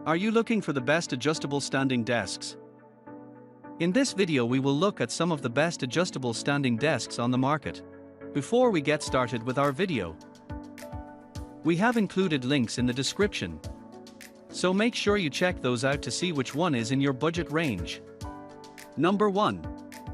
Are you looking for the best adjustable standing desks? In this video we will look at some of the best adjustable standing desks on the market. Before we get started with our video, we have included links in the description, so make sure you check those out to see which one is in your budget range. Number 1.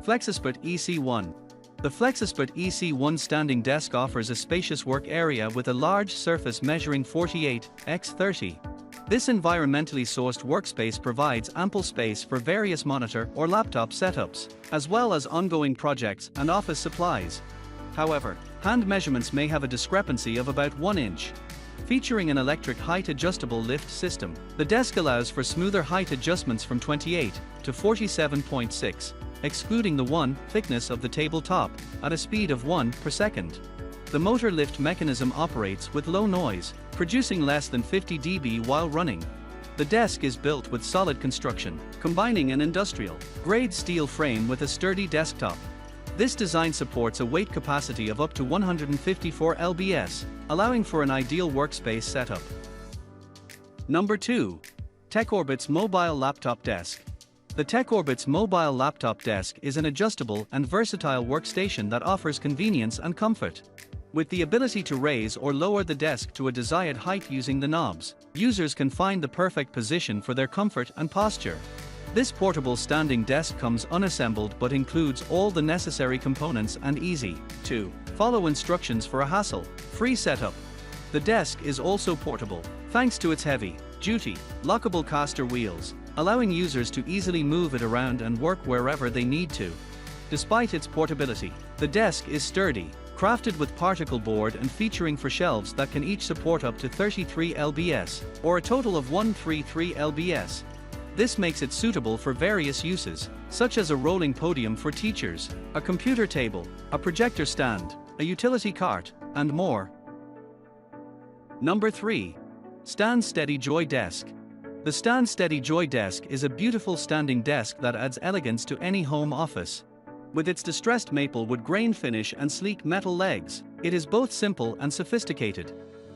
FLEXISPOT EC1. The FLEXISPOT EC1 standing desk offers a spacious work area with a large surface measuring 48 x 30. This environmentally sourced workspace provides ample space for various monitor or laptop setups, as well as ongoing projects and office supplies. However, hand measurements may have a discrepancy of about 1 inch. Featuring an electric height adjustable lift system, the desk allows for smoother height adjustments from 28 to 47.6, excluding the 1 thickness of the tabletop, at a speed of 1 per second. The motor lift mechanism operates with low noise, producing less than 50 dB while running. The desk is built with solid construction, combining an industrial-grade steel frame with a sturdy desktop. This design supports a weight capacity of up to 154 lbs, allowing for an ideal workspace setup. Number 2. TechOrbits Mobile Laptop Desk. The TechOrbits Mobile Laptop Desk is an adjustable and versatile workstation that offers convenience and comfort. With the ability to raise or lower the desk to a desired height using the knobs, users can find the perfect position for their comfort and posture. This portable standing desk comes unassembled but includes all the necessary components and easy to follow instructions for a hassle-free setup. The desk is also portable, thanks to its heavy-duty, lockable caster wheels, allowing users to easily move it around and work wherever they need to. Despite its portability, the desk is sturdy, crafted with particle board and featuring for shelves that can each support up to 33 lbs, or a total of 133 lbs. This makes it suitable for various uses, such as a rolling podium for teachers, a computer table, a projector stand, a utility cart, and more. Number 3. Stand Steady Joy Desk. The Stand Steady Joy Desk is a beautiful standing desk that adds elegance to any home office. With its distressed maple wood grain finish and sleek metal legs, it is both simple and sophisticated.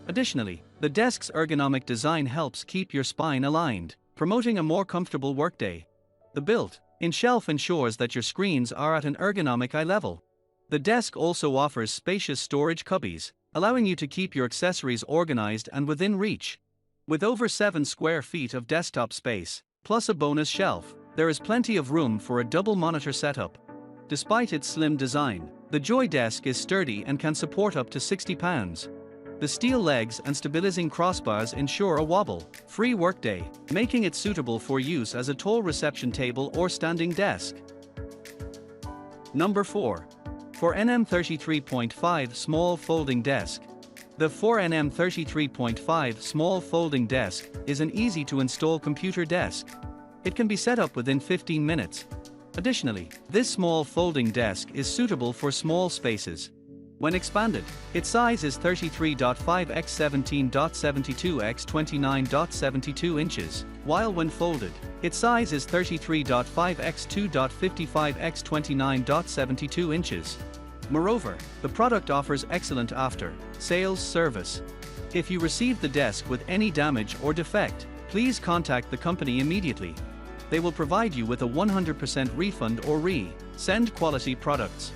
Additionally, the desk's ergonomic design helps keep your spine aligned, promoting a more comfortable workday. The built-in shelf ensures that your screens are at an ergonomic eye level. The desk also offers spacious storage cubbies, allowing you to keep your accessories organized and within reach. With over 7 square feet of desktop space, plus a bonus shelf, there is plenty of room for a double monitor setup. Despite its slim design, the Joy Desk is sturdy and can support up to 60 pounds. The steel legs and stabilizing crossbars ensure a wobble-free workday, making it suitable for use as a tall reception table or standing desk. Number 4. 4NM33.5 Small Folding Desk. The 4NM33.5 Small Folding Desk is an easy-to-install computer desk. It can be set up within 15 minutes. Additionally, this small folding desk is suitable for small spaces. When expanded, its size is 33.5 x 17.72 x 29.72 inches, while when folded, its size is 33.5 x 2.55 x 29.72 inches. Moreover, the product offers excellent after-sales service. If you receive the desk with any damage or defect, please contact the company immediately. They will provide you with a 100% refund or re-send quality products.